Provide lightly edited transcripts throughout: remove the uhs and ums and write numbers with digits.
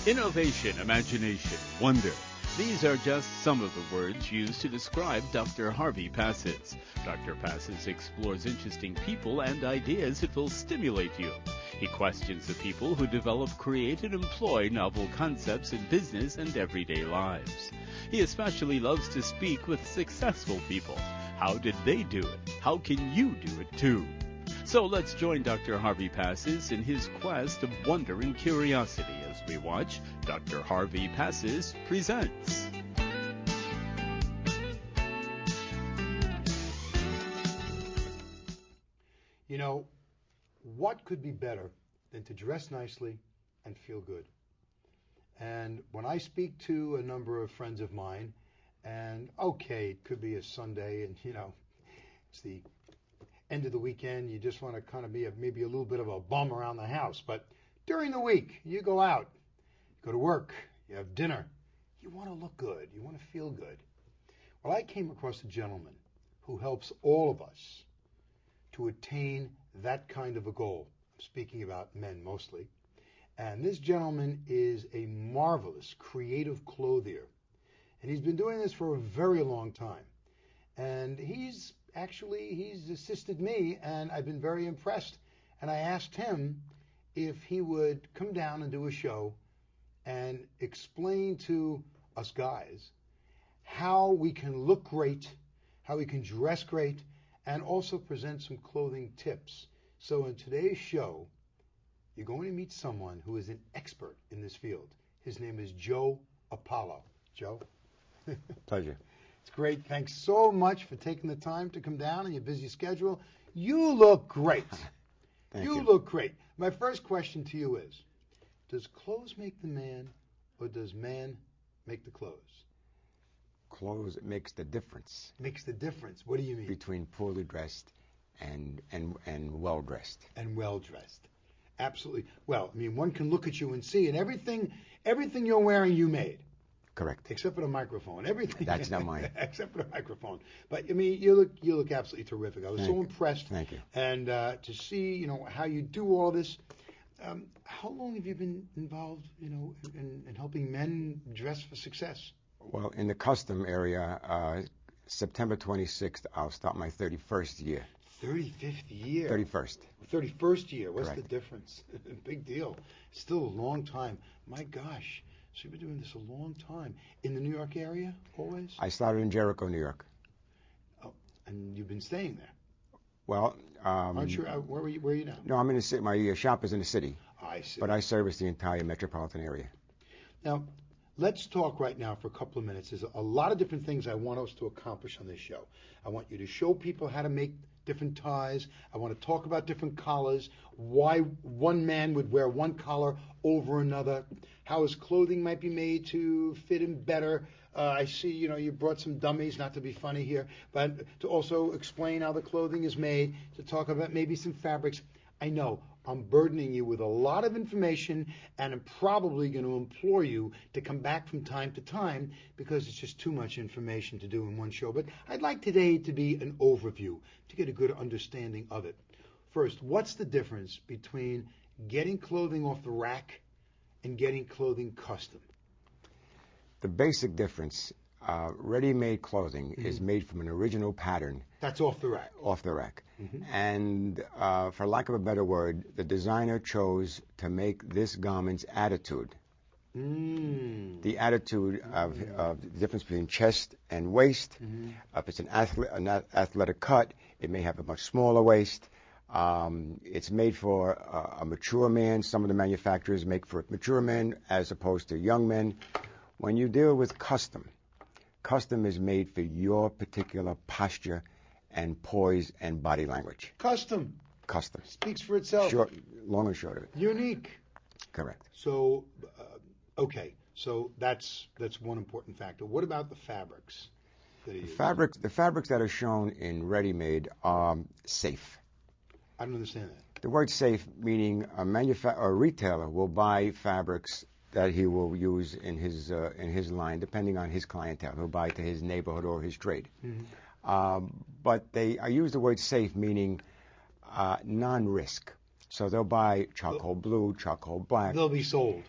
Innovation, imagination, wonder. These are just some of the words used to describe Dr. Harvey Passes. Dr. Passes explores interesting people and ideas that will stimulate you. He questions the people who develop, create, and employ novel concepts in business and everyday lives. He especially loves to speak with successful people. How did they do it? How can you do it too? So let's join Dr. Harvey Passes in his quest of wonder and curiosity as we watch Dr. Harvey Passes Presents. You know, what could be better than to dress nicely and feel good? And when I speak to a number of friends of mine, and okay, it could be a Sunday, and it's the end of the weekend, you just want to kind of be maybe a little bit of a bum around the house. But during the week, you go out, you go to work, you have dinner, you want to look good, you want to feel good. Well, I came across a gentleman who helps all of us to attain that kind of a goal. I'm speaking about men mostly. And this gentleman is a marvelous creative clothier. And he's been doing this for a very long time. And he's assisted me, and I've been very impressed. And I asked him if he would come down and do a show and explain to us guys how we can look great, how we can dress great, and also present some clothing tips. So in today's show, you're going to meet someone who is an expert in this field. His name is Joe Apollo. Joe? Pleasure. It's great. Thanks so much for taking the time to come down on your busy schedule. You look great. Thank you. You look great. My first question to you is, does clothes make the man, or does man make the clothes? Clothes makes the difference. Makes the difference. What do you mean? Between poorly dressed and well dressed. And well dressed. Absolutely. Well, I mean, one can look at you and see, and everything you're wearing, you made. Correct. Except for the microphone. Everything. That's not mine. Except for the microphone. But I mean, you look absolutely terrific. I was so impressed. Thank you. And to see, how you do all this. How long have you been involved, in helping men dress for success? Well, in the custom area, September 26th, I'll start my 31st year. 35th year. 31st. 31st year. What's Correct. the difference? Big deal. Still a long time. My gosh. So you've been doing this a long time. In the New York area, always? I started in Jericho, New York. Oh, and you've been staying there? Well, aren't you? Where are you now? No, I'm in the city. My shop is in the city. I see. But I service the entire metropolitan area. Now, let's talk right now for a couple of minutes. There's a lot of different things I want us to accomplish on this show. I want you to show people how to make different ties. I want to talk about different collars, why one man would wear one collar over another, how his clothing might be made to fit him better. I see, you brought some dummies, not to be funny here, but to also explain how the clothing is made, to talk about maybe some fabrics. I know I'm burdening you with a lot of information, and I'm probably going to implore you to come back from time to time because it's just too much information to do in one show. But I'd like today to be an overview to get a good understanding of it. First, what's the difference between getting clothing off the rack and getting clothing custom? The basic difference, ready-made clothing is made from an original pattern. That's off the rack. Off the rack. And for lack of a better word, the designer chose to make this garment's attitude. The attitude of the difference between chest and waist. If it's an athletic cut, it may have a much smaller waist. It's made for a mature man. Some of the manufacturers make for mature men as opposed to young men. When you deal with custom is made for your particular posture and poise and body language. Custom. Speaks for itself. Short, long and short of it. Unique. Correct. So, okay. So that's one important factor. What about the fabrics? The fabrics that are shown in ready-made are safe. I don't understand that. The word safe meaning a retailer will buy fabrics that he will use in his line, depending on his clientele. He'll buy to his neighborhood or his trade. But I use the word safe, meaning non-risk. So they'll buy charcoal blue, charcoal black. They'll be sold.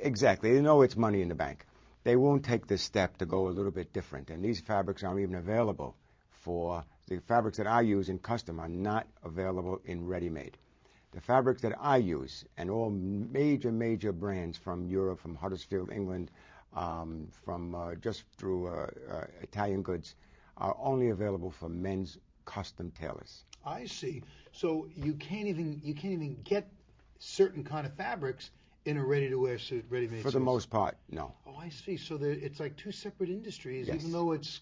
Exactly. They know it's money in the bank. They won't take this step to go a little bit different. And these fabrics aren't even available for the fabrics that I use in custom are not available in ready-made. The fabrics that I use, and all major brands from Europe, from Huddersfield, England, from just through Italian goods, are only available for men's custom tailors. I see. So you can't even get certain kind of fabrics in a ready-to-wear suit, ready-made suit. For the most part, no. Oh, I see. So it's like two separate industries, Yes. even though it's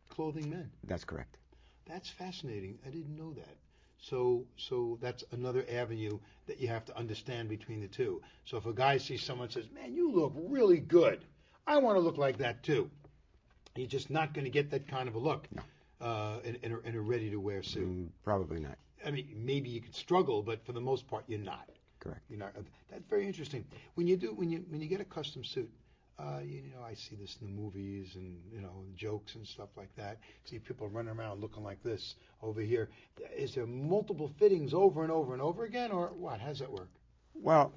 clothing men. That's correct. That's fascinating. I didn't know that. So that's another avenue that you have to understand between the two. So if a guy sees someone and says, "Man, you look really good. I want to look like that too," you're just not going to get that kind of a look. No. In a ready-to-wear suit. Probably not. I mean, maybe you could struggle, but for the most part, you're not. Correct. You're not. That's very interesting. When you get a custom suit, I see this in the movies and jokes and stuff like that. See people running around looking like this over here. Is there multiple fittings over and over and over again, or what? How does that work? Well,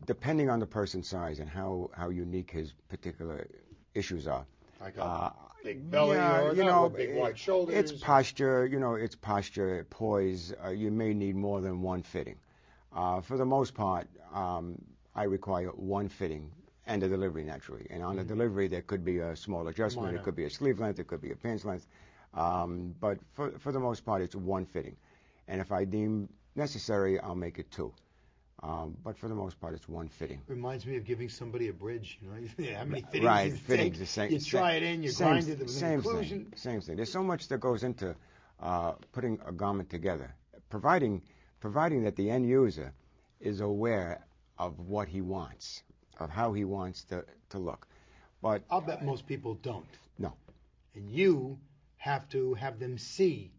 depending on the person's size and how unique his particular issues are. Like a big belly, or big wide shoulders. It's posture. It's posture, poise. You may need more than one fitting. For the most part, I require one fitting and a delivery naturally. And on the delivery, there could be a small adjustment. It could be a sleeve length. It could be a pants length. But for the most part, it's one fitting. And if I deem necessary, I'll make it two. But for the most part, it's one fitting. Reminds me of giving somebody a bridge. How many fittings? Right, you fittings. Take, The same. You try it in, you grind it. Same thing. Same thing. There's so much that goes into putting a garment together, providing that the end user is aware of what he wants, of how he wants to look. But I'll bet most people don't. No. And you have to have them see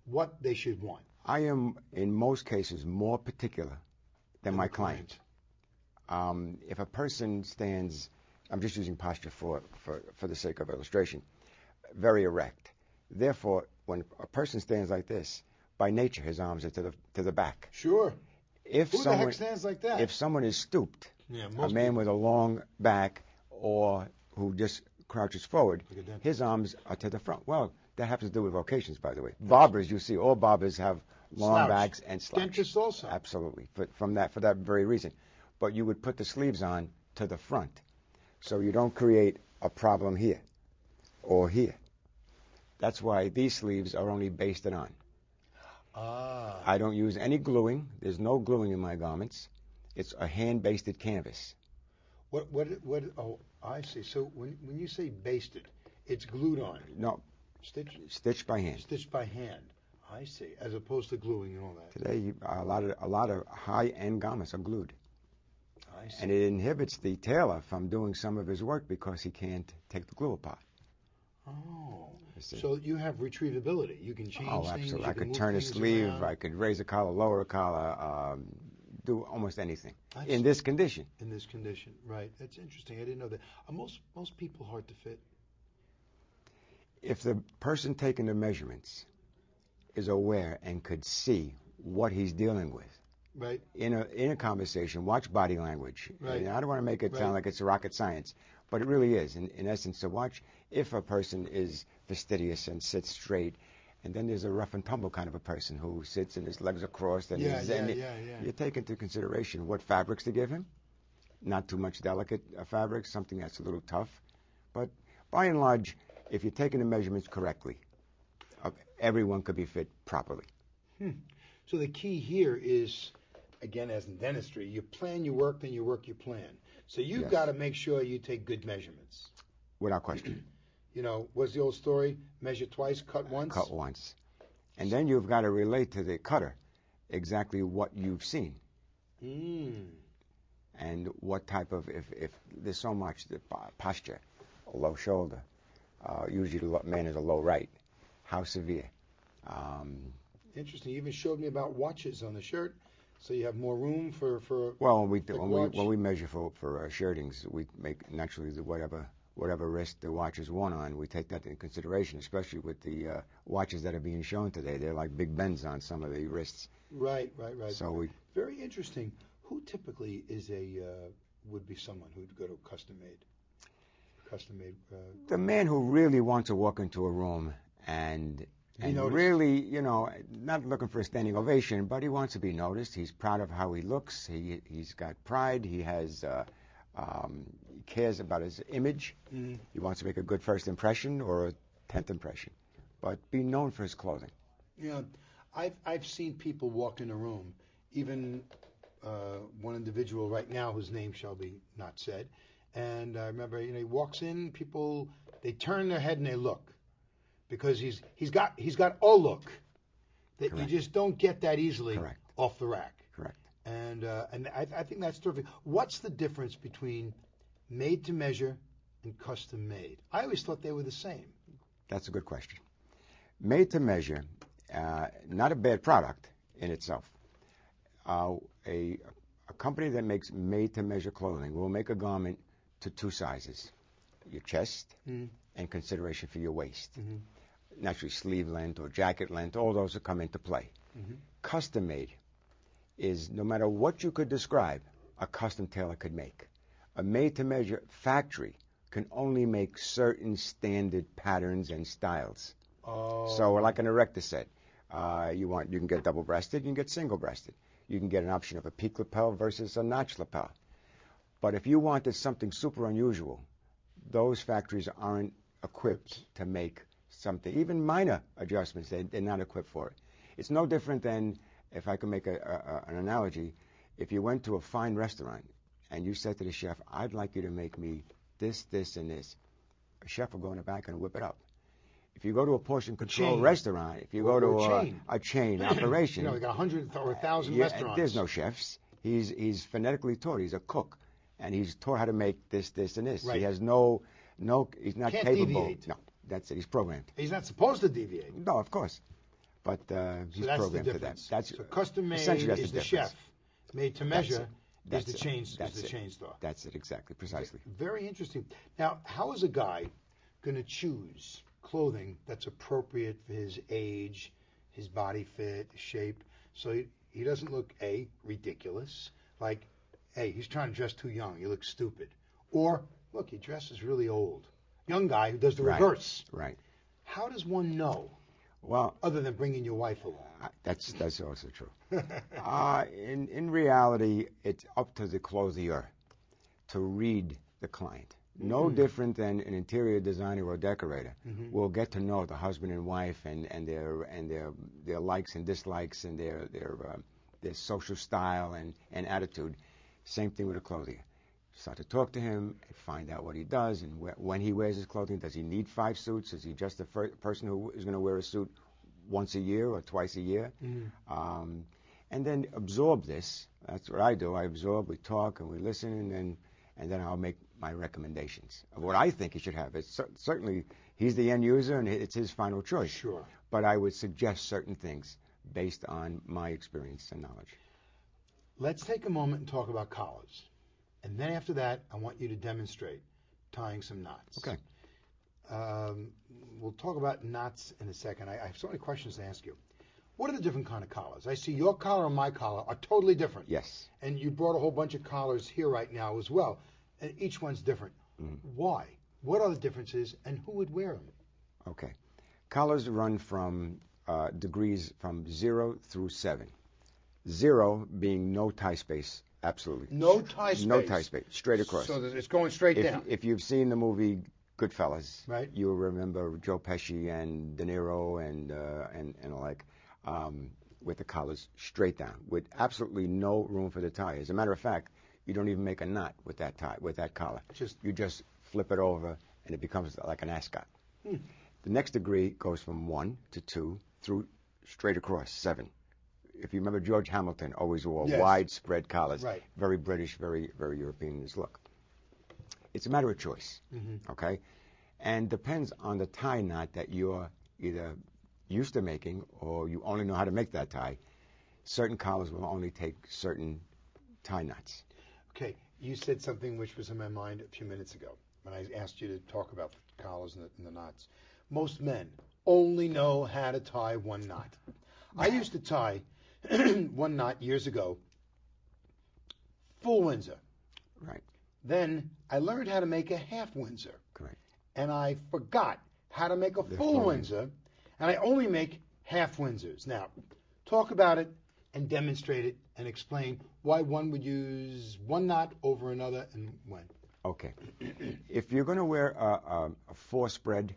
what they should want. I am, in most cases, more particular than my client. If a person stands, I'm just using posture for the sake of illustration, very erect. Therefore, when a person stands like this, by nature, his arms are to the back. Sure. Who the heck stands like that? If someone is stooped, a man people. with a long back or who just crouches forward, his arms are to the front. Well, that happens to do with vocations, by the way. Barbers, you see, all barbers have long backs and slouch. Dentists also. Absolutely, for that very reason. But you would put the sleeves on to the front, so you don't create a problem here or here. That's why these sleeves are only basted on. I don't use any gluing. There's no gluing in my garments. It's a hand-basted canvas. What? Oh, I see. So when you say basted, it's glued on. No. Stitched by hand. Stitched by hand. I see. As opposed to gluing and all that. Today, a lot of high-end garments are glued. I see. And it inhibits the tailor from doing some of his work because he can't take the glue apart. Oh. So you have retrievability. You can change things. Absolutely. I could move turn a sleeve. around. I could raise a collar, lower a collar, do almost anything in this condition. In this condition, right. That's interesting. I didn't know that. Are most people hard to fit? If the person taking the measurements is aware and could see what he's dealing with, right, in a conversation, watch body language. Right. And I don't want to make it sound like it's rocket science, but it really is. In essence, to watch if a person is fastidious and sits straight, and then there's a rough and tumble kind of a person who sits and his legs are crossed, and you take into consideration what fabrics to give him. Not too much delicate fabrics, something that's a little tough. But by and large, if you're taking the measurements correctly, everyone could be fit properly. So the key here is, again, as in dentistry, you plan your work, then you work your plan. So you've got to make sure you take good measurements. Without question. What's the old story? Measure twice, cut once? Cut once. And then you've got to relate to the cutter exactly what you've seen. And what type of, if there's so much, the posture, a low shoulder, usually the man is a low right. How severe? Interesting. You even showed me about watches on the shirt, so you have more room for. Well, when we measure for shirtings, we make naturally whatever wrist the watch is worn on. We take that into consideration, especially with the watches that are being shown today. They're like Big Bens on some of the wrists. Right. So very interesting. Who typically is would be someone who'd go to custom made? The man who really wants to walk into a room and really, not looking for a standing ovation, but he wants to be noticed. He's proud of how he looks. He's got pride. He has he cares about his image. Mm-hmm. He wants to make a good first impression or a 10th impression, but be known for his clothing. Yeah, I've seen people walk in a room, even one individual right now whose name shall be not said. And I remember, he walks in, people, they turn their head and they look, because he's got a look that Correct. You just don't get that easily Correct. Off the rack. Correct. And I think that's terrific. What's the difference between made to measure and custom made? I always thought they were the same. That's a good question. Made to measure, not a bad product in itself. A company that makes made to measure clothing will make a garment to two sizes, your chest and consideration for your waist. Mm-hmm. Naturally, sleeve length or jacket length, all those will come into play. Mm-hmm. Custom made is, no matter what you could describe, a custom tailor could make. A made to measure factory can only make certain standard patterns and styles. Oh. So like an erector set, you can get double breasted, you can get single breasted. You can get an option of a peak lapel versus a notch lapel. But if you wanted something super unusual, those factories aren't equipped to make something, even minor adjustments, they're not equipped for it. It's no different than, if I could make an analogy, if you went to a fine restaurant and you said to the chef, I'd like you to make me this, this, and this. A chef will go in the back and whip it up. If you go to a portion control restaurant, if you go to a chain operation, they got 100 or 1,000 restaurants. There's no chefs. He's phonetically taught. He's a cook, and he's taught how to make this, this, and this. Right. He has he's not Can't capable. Deviate. No, that's it. He's programmed. He's not supposed to deviate. No, of course, but he's programmed to that. So custom made is the chef. Made to measure is the chain store. That's it, exactly, precisely. Very interesting. Now, how is a guy going to choose clothing that's appropriate for his age, his body fit, his shape, so he doesn't look, A, ridiculous, like, hey, he's trying to dress too young, he looks stupid, or, look, he dresses really old. Young guy who does the reverse. Right. How does one know? Well, other than bringing your wife along. That's also true. In reality, it's up to the clothier to read the client. No different than an interior designer or decorator will get to know the husband and wife and their likes and dislikes and their social style and attitude. Same thing with a clothier. Start to talk to him and find out what he does and when he wears his clothing. Does he need 5 suits? Is he just a person who is going to wear a suit once a year or twice a year? And then absorb this. That's what I do. I absorb, we talk, and we listen, and then I'll make my recommendations of what I think he should have. It's certainly, he's the end user, and it's his final choice. Sure. But I would suggest certain things based on my experience and knowledge. Let's take a moment and talk about collars. And then after that, I want you to demonstrate tying some knots. Okay. We'll talk about knots in a second. I have so many questions to ask you. What are the different kind of collars? I see your collar and my collar are totally different. Yes. And you brought a whole bunch of collars here right now as well. And each one's different. Why? What are the differences, and who would wear them? Okay. Collars run from degrees from 0 through 7. 0 being no tie space, absolutely. No tie space? No tie space, straight across. So that it's going straight down. If you've seen the movie Goodfellas, right, you'll remember Joe Pesci and De Niro and the like, with the collars straight down, with absolutely no room for the tie. As a matter of fact, you don't even make a knot with that tie, with that collar. You just flip it over, and it becomes like an ascot. The next degree goes from 1 to 2 through straight across 7. If you remember, George Hamilton always wore widespread collars. Right. Very British, very, very European in his look. It's a matter of choice, okay? And depends on the tie knot that you're either used to making or you only know how to make that tie. Certain collars will only take certain tie knots. Okay, you said something which was in my mind a few minutes ago when I asked you to talk about the collars and the knots. Most men only know how to tie one knot. I used to tie one knot years ago full Windsor. Right. Then I learned how to make a half Windsor. Correct. And I forgot how to make a The full full Windsor, and I only make half Windsors. Now, talk about it and demonstrate it and explain why one would use one knot over another and when. Okay. If you're going to wear a four spread,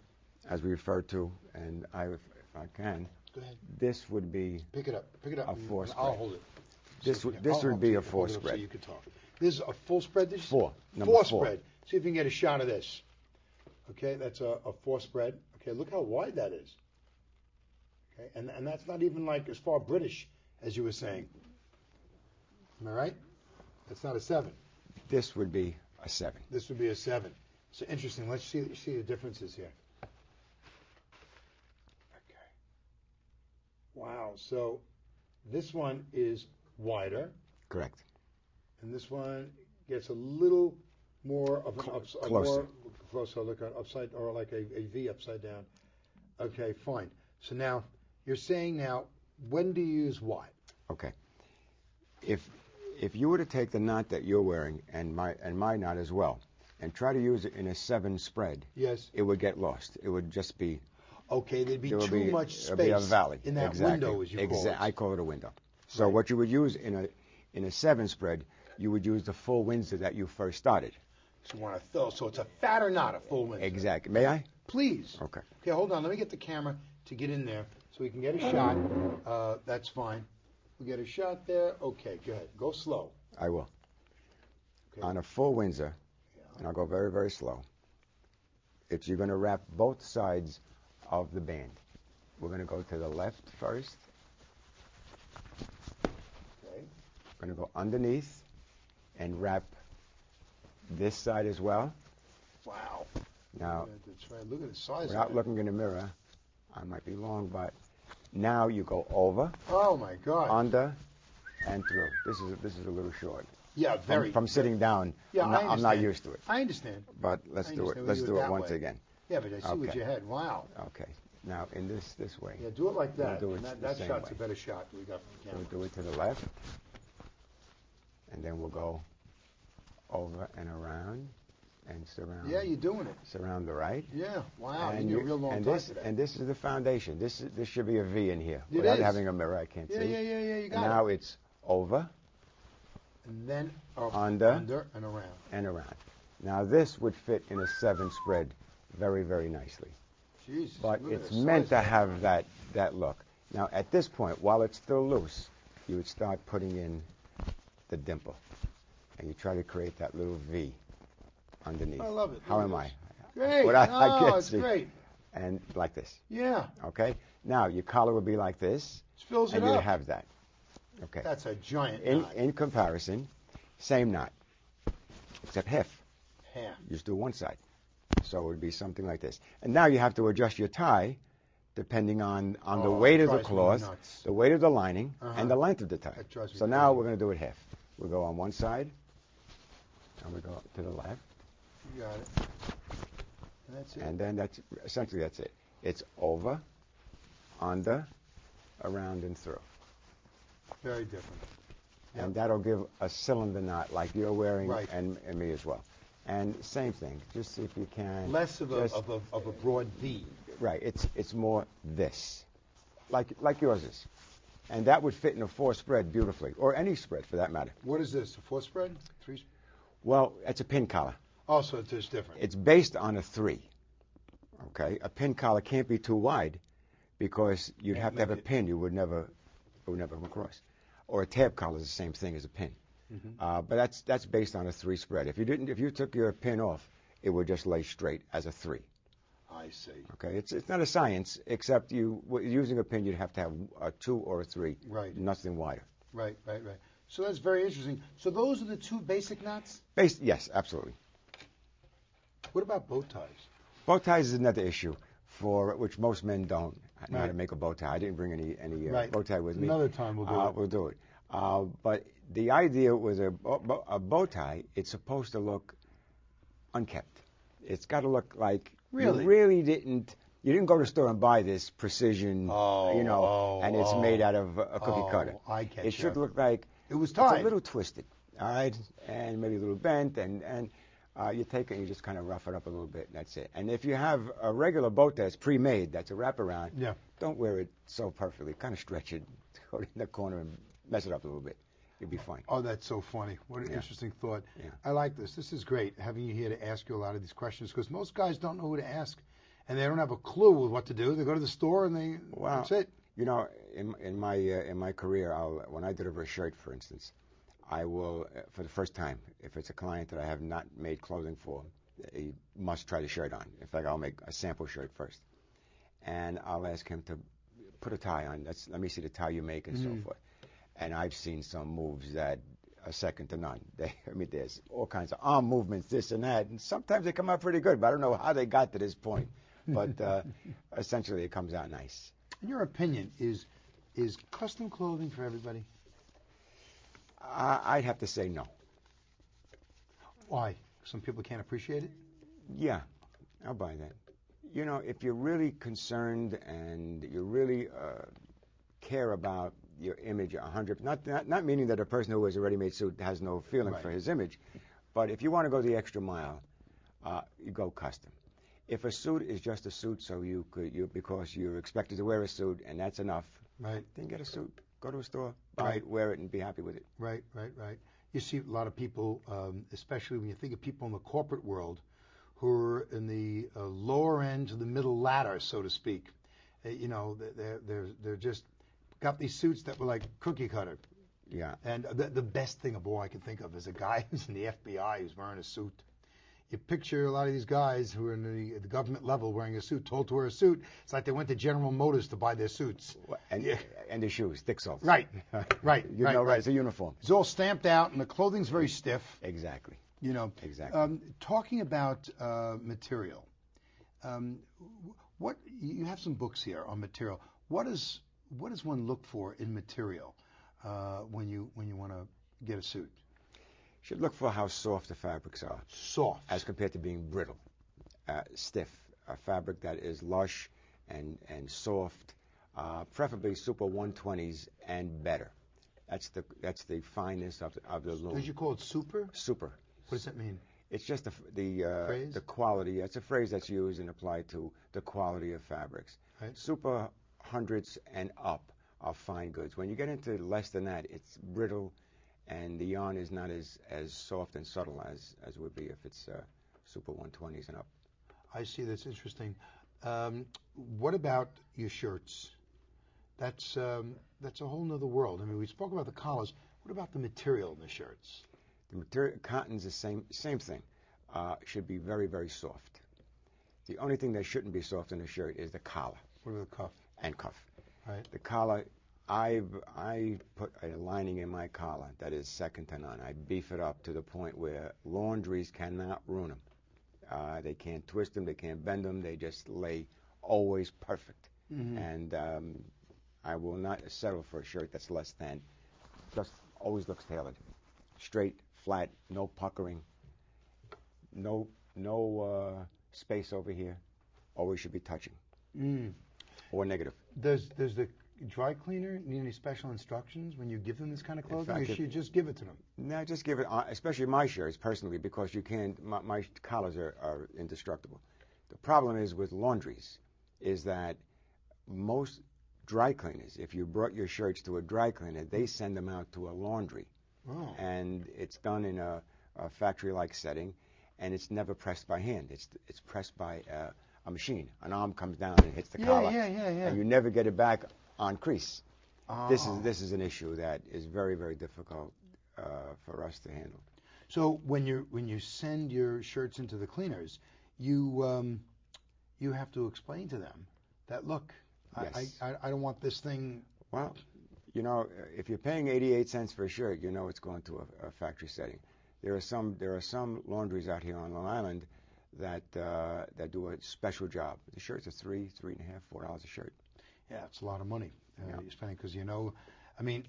as we refer to, and if I can, Go ahead. this would be Pick it up. Pick it up. a four and spread. I'll hold it. This So would if this I'll would be a hold four it up spread. So you can talk. This is a full spread. This Four. Number four four. spread. See if you can get a shot of this. Okay, that's a four spread. Okay, look how wide that is. Okay, and that's not even like as far British as you were saying. Am I right? That's not a 7. This would be a 7. This would be a 7. So interesting. Let's see the differences here. Okay. Wow. So this one is wider, Correct. and this one gets a little more of an Closer. Closer. Look at upside, or like a V upside down. Okay, fine. So now you're saying now, when do you use what? Okay. If you were to take the knot that you're wearing and my knot as well, and try to use it in a 7 spread, Yes. it would get lost. It would just be Okay, there'd be there would too much there'd be a space valley in that exactly. window, as you call it. I call it a window. So Right. what you would use in a 7 spread, you would use the full Windsor that you first started. So you want to fill. So it's a fatter knot, a full Windsor. Exactly. May I? Please. Okay. Okay, hold on. Let me get the camera to get in there so we can get a shot. That's fine. We get a shot there. Okay, go ahead. Go slow. I will. Okay. On a full Windsor, and I'll go very, very slow, you're going to wrap both sides of the band. We're going to go to the left first. Okay. We're going to go underneath and wrap this side as well. Wow. Now, That's right. Look at the size without of it. looking in the mirror, I might be long, but now you go over, Oh my God. under, and through. This is a little short. Yeah, very. From sitting down, Yeah, I'm I not understand. used to it. I understand. But let's I do it. understand. Let's We do do it it that once way. again. Yeah, but I see what Okay. you had. Wow. Okay. Now in this way. Yeah, do it like that. We'll do it And the that same shot's way. a better shot we got from the We'll camera. do it to the left, and then we'll go over and around, and surround. Yeah, you're doing it. Surround the right. Yeah. Wow. And You're a real long and time this today. and this is the foundation. This should be a V in here. It Without is. having a mirror, I can't Yeah, see. yeah. You got Now it. it's over And then up, Under. and around. and around. Now this would fit in a 7 spread very, very nicely. Jesus. But look at it's the meant size to of have that look. Now at this point, while it's still loose, you would start putting in the dimple, and you try to create that little V underneath. I love it. How Look am at I? this. Great. What I Oh, can't it's see. great. And like this. Yeah. Okay. Now your collar would be like this, It fills it and you'd up. have that. Okay. That's a giant In knot. in comparison, same knot, except half. Half. You just do one side. So it would be something like this. And now you have to adjust your tie depending on the Oh, weight it of the drives me cloth, nuts. the weight of the lining, Uh-huh. and the length of the tie. That drives me So now crazy. we're going to do it half. We'll go on one side, and we go to the left, You got it. And that's it. and then that's it. It's over, under, around, and through. Very different. And that'll give a cylinder knot like you're wearing, Right. and me as well. And same thing. Just see if you can. Less of just- a broad V. Right. It's more this, like yours is, and that would fit in a 4 spread beautifully, or any spread for that matter. What is this? A 4 spread? 3? Well, it's a pin collar. Also, it's just different. It's based on a 3. Okay. A pin collar can't be too wide, because you'd Won't have to have a make it. pin. It would never come across. Or a tab collar is the same thing as a pin. Mm-hmm. But that's based on a 3 spread. If you took your pin off, it would just lay straight as a 3. I see. Okay, it's not a science, except using a pin, you'd have to have a 2 or a 3. Right. Nothing wider. Right. So that's very interesting. So those are the 2 basic knots? Yes, absolutely. What about bow ties? Bow ties is another issue for which most men don't know how to Right. make a bow tie. I didn't bring any Right. bow tie with me. Another time we'll do it. We'll do it. But the idea was a bow tie, it's supposed to look unkept. It's got to look like Really? you didn't go to the store and buy this precision, and it's made out of a cookie cutter. I get It should you. look like It was it's tied. a little twisted. all right, and maybe a little bent, and you take it and you just kind of rough it up a little bit, and that's it. And if you have a regular boat that's pre-made, that's a wraparound, Yeah. don't wear it so perfectly. Kind of stretch it, go in the corner and mess it up a little bit. You'll be fine. Oh, that's so funny. What an interesting thought. Yeah. I like this. This is great, having you here to ask you a lot of these questions, because most guys don't know who to ask, and they don't have a clue with what to do. They go to the store and that's it. You know, in my career, when I deliver a shirt, for instance, I will, for the first time, if it's a client that I have not made clothing for, he must try the shirt on. In fact, I'll make a sample shirt first, and I'll ask him to put a tie on. Let me see the tie you make, and so forth. And I've seen some moves that are second to none. There's all kinds of arm movements, this and that, and sometimes they come out pretty good, but I don't know how they got to this point. But essentially, it comes out nice. In your opinion, is custom clothing for everybody? I'd have to say no. Why? Some people can't appreciate it? Yeah, I'll buy that. You know, if you're really concerned and you really care about your image 100, not meaning that a person who wears a ready-made suit has no feeling for his image, but if you want to go the extra mile, you go custom. If a suit is just a suit, so because you're expected to wear a suit and that's enough, right? Then get a suit. Go to a store, buy it, wear it, and be happy with it. Right. You see a lot of people, especially when you think of people in the corporate world, who are in the lower end of the middle ladder, so to speak. They're just got these suits that were like cookie cutter. Yeah. And the best thing of all I can think of is a guy who's in the FBI who's wearing a suit. You picture a lot of these guys who are in the government level wearing a suit, told to wear a suit. It's like they went to General Motors to buy their suits. And their shoes, thick soles. Right. It's a uniform. It's all stamped out, and the clothing's very stiff. Exactly. Exactly. Talking about material, what you have some books here on material. What does one look for in material when you want to get a suit? You should look for how soft the fabrics are. Soft. As compared to being brittle. Stiff. A fabric that is lush and soft, preferably Super 120s and better. That's the fineness of the loom. Did you call it super? Super. What does that mean? It's just the quality. It's a phrase that's used and applied to the quality of fabrics. Right. Super hundreds and up are fine goods. When you get into less than that, it's brittle, and the yarn is not as soft and subtle as it would be if it's Super 120s and up. I see. That's interesting. What about your shirts? That's a whole nother world. I mean, we spoke about the collars. What about the material in the shirts? The material, cotton's the same thing. Should be very, very soft. The only thing that shouldn't be soft in a shirt is the collar. What about the cuff? And cuff. Right. The collar, I put a lining in my collar that is second to none. I beef it up to the point where laundries cannot ruin them. They can't twist them, they can't bend them, they just lay always perfect. Mm-hmm. And I will not settle for a shirt that's less than, just always looks tailored. Straight, flat, no puckering, no space over here. Always should be touching. Or negative. Does the dry cleaner need any special instructions when you give them this kind of clothing, or should you just give it to them? No, just give it, especially my shirts, personally, because you can't, my collars are indestructible. The problem is with laundries is that most dry cleaners, if you brought your shirts to a dry cleaner, they send them out to a laundry. Oh. And it's done in a factory-like setting, and it's never pressed by hand. It's pressed by a machine. An arm comes down and hits the collar, and you never get it back on crease. Oh. This is an issue that is very, very difficult for us to handle. So when you send your shirts into the cleaners, you have to explain to them that, look, yes. I don't want this thing. Well, you know, if you're paying 88 cents for a shirt, you know it's going to a factory setting. There are some laundries out here on Long Island that do a special job. The shirts are $3, $3.50, $4 a shirt. Yeah, it's a lot of money you're spending because I mean,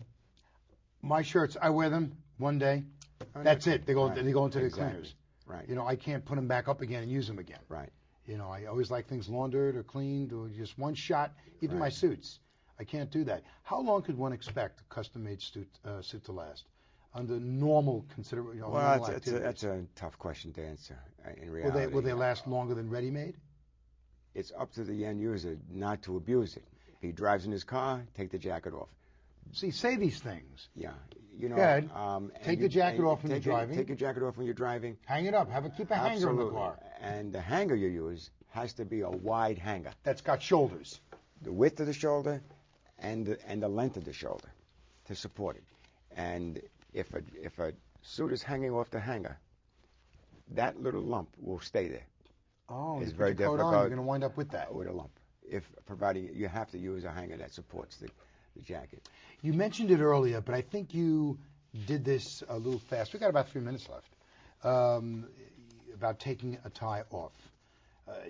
my shirts, I wear them one day. That's it. They go into the cleaners. Right. You know, I can't put them back up again and use them again. Right. You know, I always like things laundered or cleaned or just one shot. Even my suits, I can't do that. How long could one expect a custom-made suit to last? under normal consideration? Well, that's a tough question to answer. In reality, Will they last longer than ready-made? It's up to the end user not to abuse it. If he drives in his car, take the jacket off. See, say these things. Yeah, you know. Go ahead. Take the jacket off when you're driving. Take your jacket off when you're driving. Hang it up. Keep a hanger in the Absolutely. car. And the hanger you use has to be a wide hanger. That's got shoulders. The width of the shoulder and the length of the shoulder to support it. And if a suit is hanging off the hanger, that little lump will stay there. Oh, it's you very put your coat difficult. on, you're going to wind up with that. With a lump. Providing you have to use a hanger that supports the jacket. You mentioned it earlier, but I think you did this a little fast. We've got about 3 minutes left. About taking a tie off.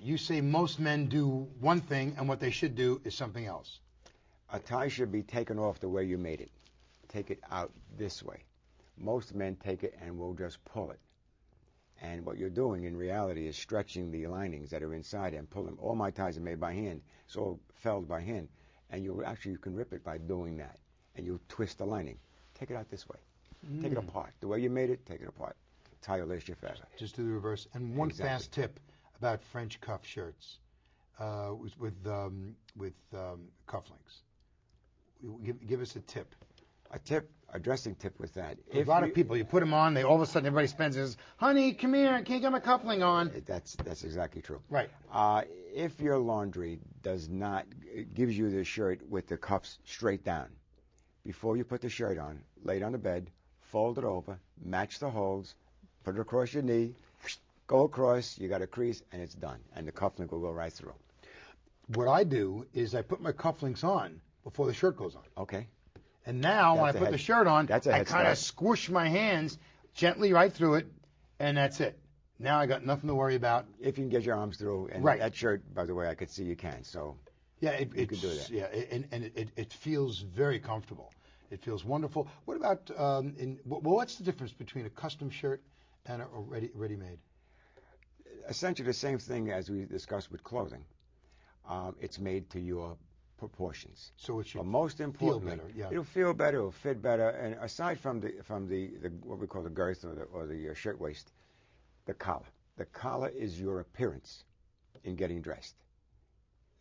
You say most men do one thing, and what they should do is something else. A tie should be taken off the way you made it. Take it out this way. Most men take it and will just pull it. And what you're doing in reality is stretching the linings that are inside and pull them. All my ties are made by hand. It's all felled by hand. And you can rip it by doing that. And you twist the lining. Take it out this way. Take it apart. The way you made it, take it apart. Tie will last you forever. Just do the reverse. And one fast tip about French cuff shirts with cufflinks. Give us a tip. A dressing tip with that. A lot of people, you put them on, all of a sudden everybody spends and says, honey, come here, can't you get my cuffling on? That's exactly true. Right. If your laundry gives you the shirt with the cuffs straight down, before you put the shirt on, lay it on the bed, fold it over, match the holes, put it across your knee, go across, you got a crease, and it's done. And the cufflink will go right through. What I do is I put my cufflinks on before the shirt goes on. Okay. And now when I put the shirt on, I kind of squish my hands gently right through it, and that's it. Now I got nothing to worry about. If you can get your arms through, and that shirt, by the way, I could see you can. So yeah, you could do that. Yeah, and it feels very comfortable. It feels wonderful. What about what's the difference between a custom shirt and a ready-made? Essentially the same thing as we discussed with clothing. It's made to your proportions. So it should most importantly, feel better. Yeah. It'll feel better. It'll fit better. And aside from the what we call the girth or the shirt waist, the collar. The collar is your appearance in getting dressed.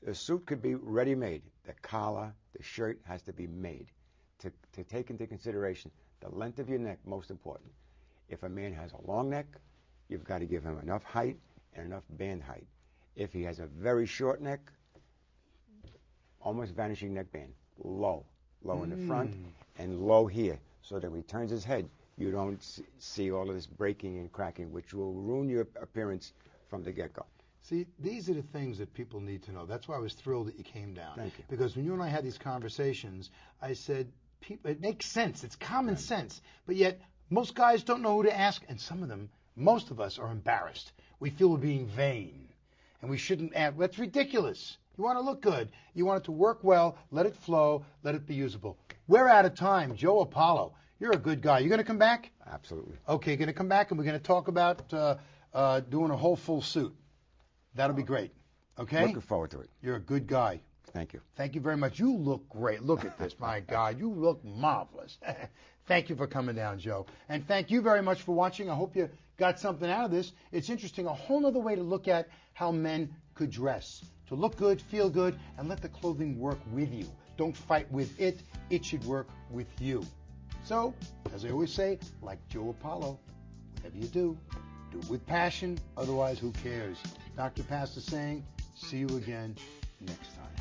The suit could be ready-made. The collar, the shirt has to be made to take into consideration the length of your neck. Most important. If a man has a long neck, you've got to give him enough height and enough band height. If he has a very short neck, almost vanishing neckband, low in the front and low here, so that when he turns his head, you don't see all of this breaking and cracking, which will ruin your appearance from the get-go. See, these are the things that people need to know. That's why I was thrilled that you came down. Thank you. Because when you and I had these conversations, I said, it makes sense. It's common sense. But yet, most guys don't know who to ask, and most of us are embarrassed. We feel we're being vain, and we shouldn't ask. That's ridiculous. You want to look good. You want it to work well. Let it flow. Let it be usable. We're out of time. Joe Apollo, you're a good guy. You going to come back? Absolutely. Okay, going to come back, and we're going to talk about doing a whole full suit. That'll be great. Okay? Looking forward to it. You're a good guy. Thank you. Thank you very much. You look great. Look at this. My God, you look marvelous. Thank you for coming down, Joe. And thank you very much for watching. I hope you got something out of this. It's interesting, a whole other way to look at how men could dress. To look good, feel good, and let the clothing work with you. Don't fight with it. It should work with you. So, as I always say, like Joe Apollo, whatever you do it with passion. Otherwise, who cares? Dr. Pastor saying, see you again next time.